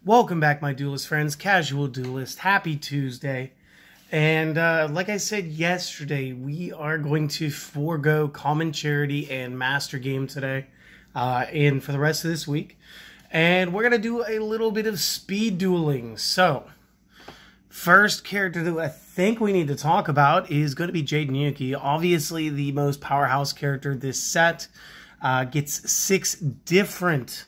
Welcome back, my Duelist friends. Casual Duelist. Happy Tuesday. And like I said yesterday, we are going to forego Common Charity and Master Game today and for the rest of this week. And we're going to do a little bit of speed dueling. So, first character that I think we need to talk about is going to be Jade and Yuki. Obviously, the most powerhouse character this set. Gets 6 different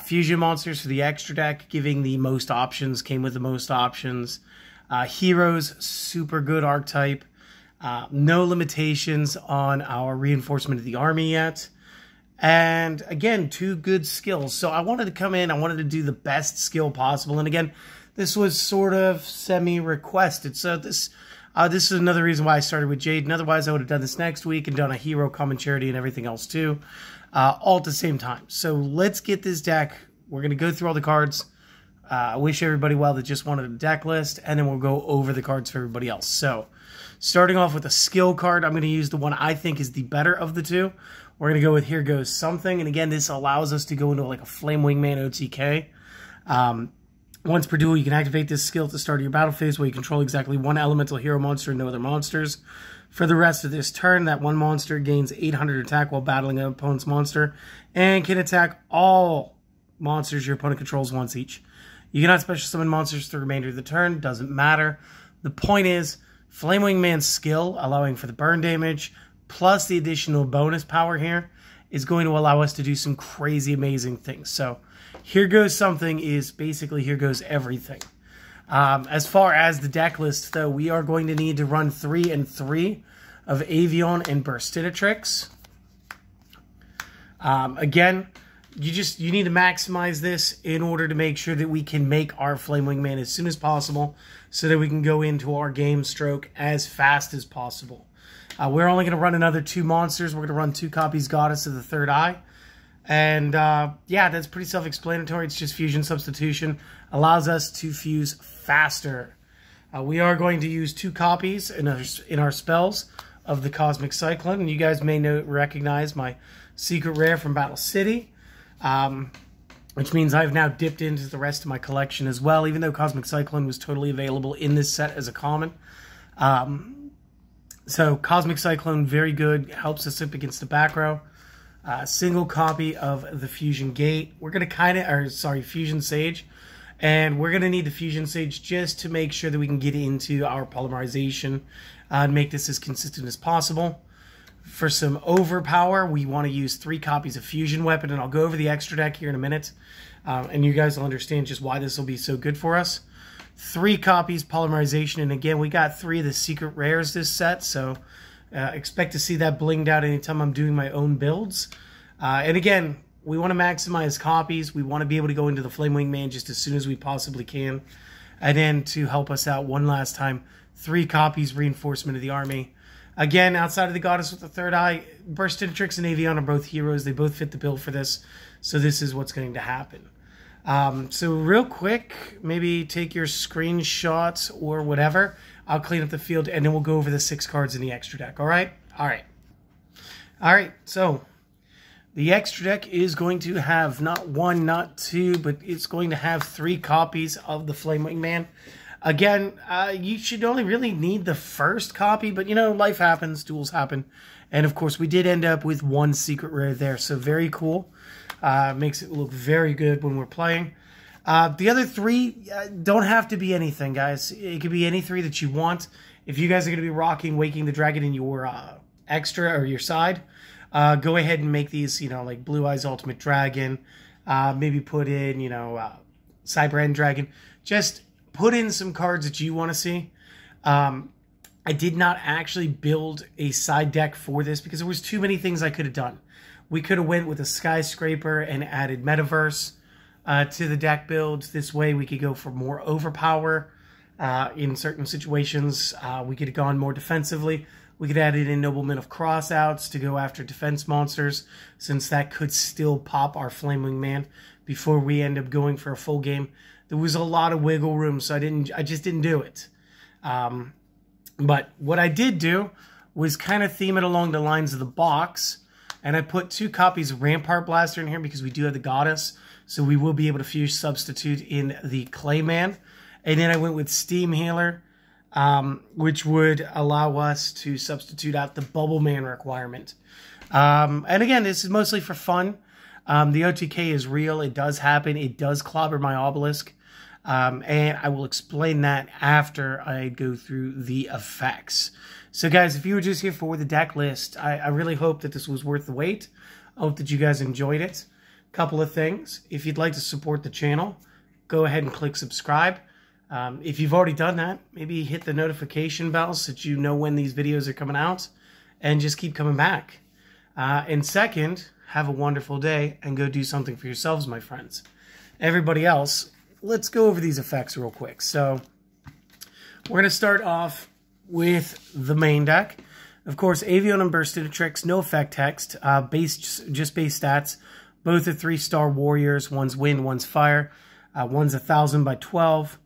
fusion monsters for the extra deck, giving the most options, came with the most options. Heroes, super good archetype. No limitations on our reinforcement of the army yet. And again, 2 good skills. So I wanted to come in, I wanted to do the best skill possible. And again, this was sort of semi-requested. So this is another reason why I started with Jade. And otherwise, I would have done this next week and done a hero, common charity, and everything else too. All at the same time. So let's get this deck. We're going to go through all the cards. I wish everybody well that just wanted a deck list. And then we'll go over the cards for everybody else. So starting off with a skill card, I'm going to use the one I think is the better of the 2. We're going to go with Here Goes Something. And again, this allows us to go into like a Flame Wingman OTK. Once per duel, you can activate this skill at the start of your battle phase where you control exactly 1 elemental hero monster and no other monsters. For the rest of this turn, that 1 monster gains 800 attack while battling an opponent's monster and can attack all monsters your opponent controls once each. You cannot special summon monsters for the remainder of the turn. Doesn't matter. The point is, Flame Wingman's skill, allowing for the burn damage, plus the additional bonus power here, is going to allow us to do some crazy amazing things. So, Here Goes Something is basically Here Goes Everything. As far as the deck list, though, we are going to need to run 3 and 3 of Avion and Burstinatrix. Again, you need to maximize this in order to make sure that we can make our Flame Wingman as soon as possible so that we can go into our game stroke as fast as possible. We're only going to run another 2 monsters. We're going to run 2 copies Goddess of the Third Eye. And yeah, that's pretty self-explanatory. It's just fusion substitution. Allows us to fuse faster. We are going to use 2 copies in our spells of the Cosmic Cyclone. And you guys may recognize my secret rare from Battle City. Which means I've now dipped into the rest of my collection as well, even though Cosmic Cyclone was totally available in this set as a common. So Cosmic Cyclone, very good. Helps us up against the back row. Single copy of the Fusion Gate. We're going to Fusion Sage. And we're going to need the Fusion Sage just to make sure that we can get into our polymerization and make this as consistent as possible. For some overpower, we want to use 3 copies of Fusion Weapon, and I'll go over the extra deck here in a minute. And you guys will understand just why this will be so good for us. 3 copies polymerization, and again, we got 3 of the secret rares this set, so expect to see that blinged out anytime I'm doing my own builds. And again, we want to maximize copies. We want to be able to go into the Flame Wingman just as soon as we possibly can. And then to help us out one last time, 3 copies Reinforcement of the Army. Again, outside of the Goddess with the Third Eye, Burstinatrix and Avion are both heroes. They both fit the bill for this. So this is what's going to happen. So real quick, maybe take your screenshots or whatever. I'll clean up the field, and then we'll go over the 6 cards in the extra deck, all right? All right, so the extra deck is going to have not 1, not 2, but it's going to have 3 copies of the Flame Wingman. Again, you should only really need the first copy, but, you know, life happens, duels happen. And, of course, we did end up with 1 secret rare there, so very cool. Makes it look very good when we're playing. The other 3 don't have to be anything, guys. It could be any 3 that you want. If you guys are going to be rocking Waking the Dragon in your extra or your side, go ahead and make these, you know, like Blue Eyes Ultimate Dragon. Maybe put in, you know, Cyber End Dragon. Just put in some cards that you want to see. I did not actually build a side deck for this because there was too many things I could have done. We could have went with a Skyscraper and added Metaverse to the deck build. This way we could go for more overpower in certain situations. We could have gone more defensively. We could add in Noblemen of Crossouts to go after defense monsters, since that could still pop our Flame Wingman before we end up going for a full game. There was a lot of wiggle room, so I just didn't do it. But what I did do was kind of theme it along the lines of the box, and I put 2 copies of Rampart Blaster in here because we do have the Goddess. So we will be able to fuse substitute in the Clayman. And then I went with Steam Healer, which would allow us to substitute out the Bubble Man requirement. And again, this is mostly for fun. The OTK is real. It does happen. It does clobber my obelisk. And I will explain that after I go through the effects. So guys, if you were just here for the deck list, I really hope that this was worth the wait. I hope that you guys enjoyed it. Couple of things. If you'd like to support the channel, go ahead and click subscribe. If you've already done that, maybe hit the notification bell so that you know when these videos are coming out, and just keep coming back. And second, have a wonderful day and go do something for yourselves, my friends. Everybody else, let's go over these effects real quick. So we're going to start off with the main deck. Of course, Avion and Burstinatrix, no effect text, just base stats. Both are 3-star warriors. One's wind, one's fire. One's 1,000 by 12.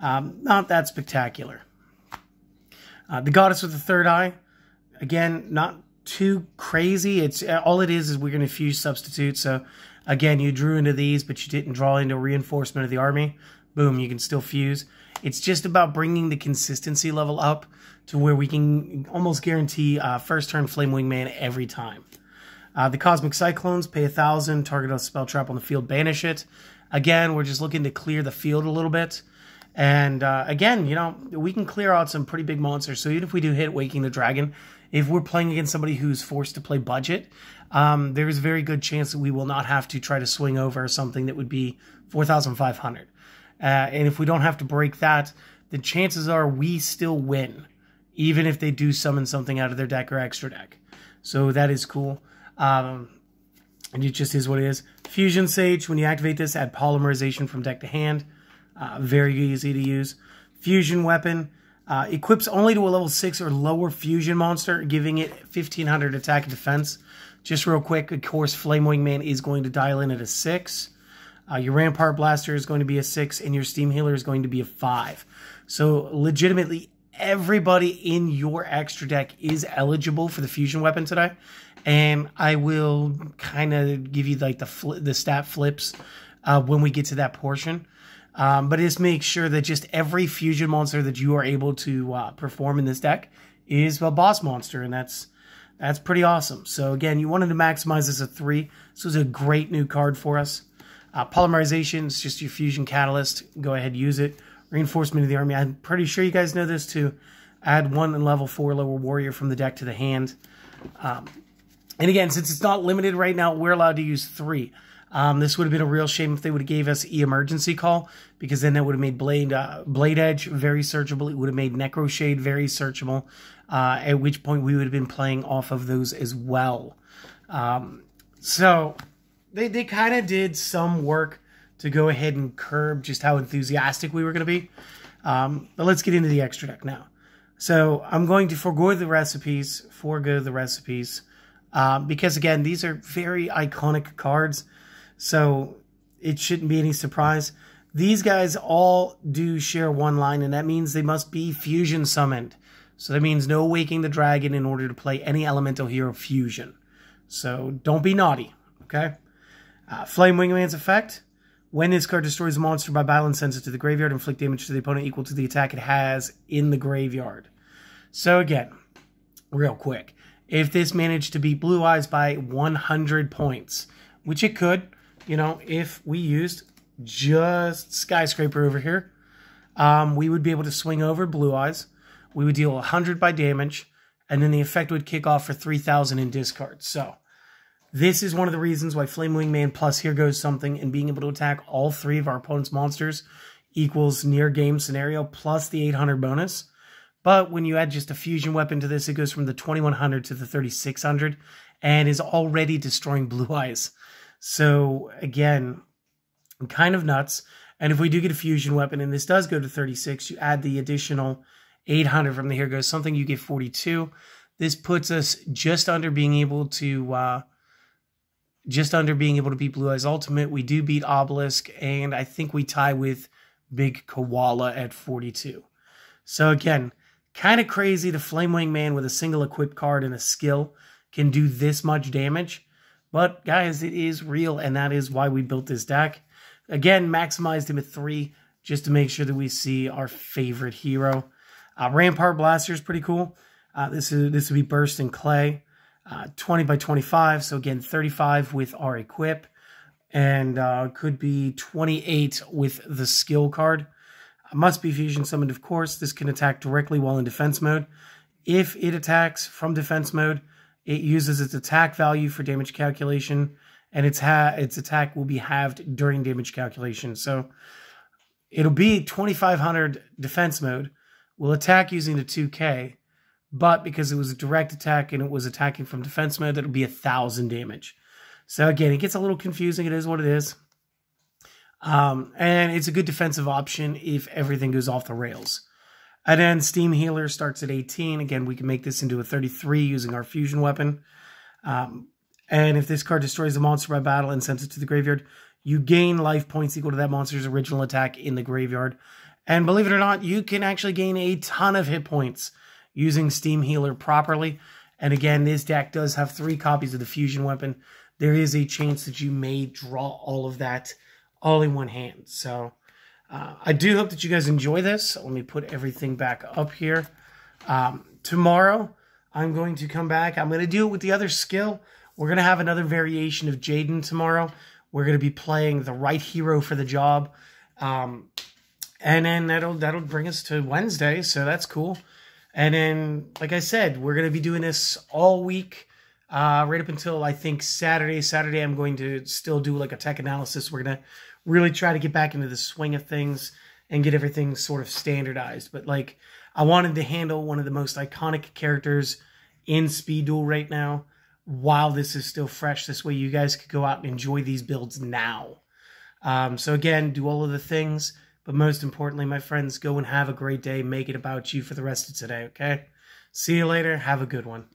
Not that spectacular. The Goddess with the Third Eye, again, not too crazy. It's all it is we're going to fuse substitute. So again, you drew into these, but you didn't draw into a reinforcement of the army. Boom, you can still fuse. It's just about bringing the consistency level up to where we can almost guarantee first turn Flame Wingman every time. The Cosmic Cyclones, pay 1,000, target a spell trap on the field, banish it. Again, we're just looking to clear the field a little bit. And again, you know, we can clear out some pretty big monsters. So even if we do hit Waking the Dragon, if we're playing against somebody who's forced to play budget, there is a very good chance that we will not have to try to swing over something that would be 4,500. And if we don't have to break that, the chances are we still win, even if they do summon something out of their deck or extra deck. So that is cool. And it just is what it is. Fusion Sage, when you activate this, add Polymerization from deck to hand. Very easy to use. Fusion Weapon equips only to a level 6 or lower fusion monster, giving it 1,500 attack and defense. Just real quick, of course, Flame Wingman is going to dial in at a 6. Your Rampart Blaster is going to be a 6, and your Steam Healer is going to be a 5. So legitimately, everybody in your extra deck is eligible for the fusion weapon today. And I will kind of give you like the stat flips when we get to that portion. But just make sure that just every fusion monster that you are able to perform in this deck is a boss monster, and that's pretty awesome. So again, you wanted to maximize this at 3. This was a great new card for us. Polymerization is just your fusion catalyst. Go ahead, use it. Reinforcement of the army. I'm pretty sure you guys know this too. Add 1 and level 4 lower warrior from the deck to the hand. And again, since it's not limited right now, we're allowed to use 3. This would have been a real shame if they would have gave us emergency call, because then that would have made Blade Edge very searchable. It would have made Necro Shade very searchable, at which point we would have been playing off of those as well. So they kind of did some work to go ahead and curb just how enthusiastic we were going to be. But let's get into the extra deck now. So I'm going to forego the recipes, because again, these are very iconic cards. So it shouldn't be any surprise. These guys all do share one line, and that means they must be fusion summoned. So that means no Waking the Dragon in order to play any elemental hero fusion. So don't be naughty, okay? Flame Wingman's effect. When this card destroys a monster by battle and sends it to the graveyard, inflict damage to the opponent equal to the attack it has in the graveyard. So again, real quick, if this managed to beat Blue Eyes by 100 points, which it could, you know, if we used just Skyscraper over here, we would be able to swing over Blue Eyes. We would deal 100 by damage, and then the effect would kick off for 3,000 in discard. So this is one of the reasons why Flame Wingman plus Here Goes Something and being able to attack all 3 of our opponent's monsters equals near game scenario plus the 800 bonus. But when you add just a fusion weapon to this, it goes from the 2,100 to the 3,600 and is already destroying Blue Eyes. So again, kind of nuts. And if we do get a fusion weapon, and this does go to 36, you add the additional 800 from the Here Goes Something, you get 42. This puts us just under being able to beat Blue Eyes Ultimate. We do beat Obelisk, and I think we tie with Big Koala at 42. So again, kind of crazy. The Flame Wingman with a single equipped card and a skill can do this much damage. But guys, it is real, and that is why we built this deck. Again, maximized him at 3 just to make sure that we see our favorite hero. Rampart Blaster is pretty cool. This would be Burst in Clay. 20 by 25, so again, 35 with our equip. And could be 28 with the skill card. Must be fusion summoned, of course. This can attack directly while in defense mode. If it attacks from defense mode, it uses its attack value for damage calculation, and its attack will be halved during damage calculation. So it'll be 2500 defense mode. Will attack using the 2K, but because it was a direct attack and it was attacking from defense mode, that'll be 1000 damage. So again, it gets a little confusing. It is what it is. And it's a good defensive option if everything goes off the rails. And then Steam Healer starts at 18. Again, we can make this into a 33 using our fusion weapon. And if this card destroys a monster by battle and sends it to the graveyard, you gain life points equal to that monster's original attack in the graveyard. And believe it or not, you can actually gain a ton of hit points using Steam Healer properly. And again, this deck does have 3 copies of the fusion weapon. There is a chance that you may draw all of that all in one hand. So I do hope that you guys enjoy this. Let me put everything back up here. Tomorrow, I'm going to come back. I'm going to do it with the other skill. We're going to have another variation of Jaden tomorrow. We're going to be playing the right hero for the job. And then that'll bring us to Wednesday, so that's cool. And then, like I said, we're going to be doing this all week. Right up until, I think, Saturday. Saturday, I'm going to still do like a tech analysis. We're going to really try to get back into the swing of things and get everything sort of standardized. But, like, I wanted to handle one of the most iconic characters in Speed Duel right now while this is still fresh. This way you guys could go out and enjoy these builds now. So, again, do all of the things. But most importantly, my friends, go and have a great day. Make it about you for the rest of today, okay? See you later. Have a good one.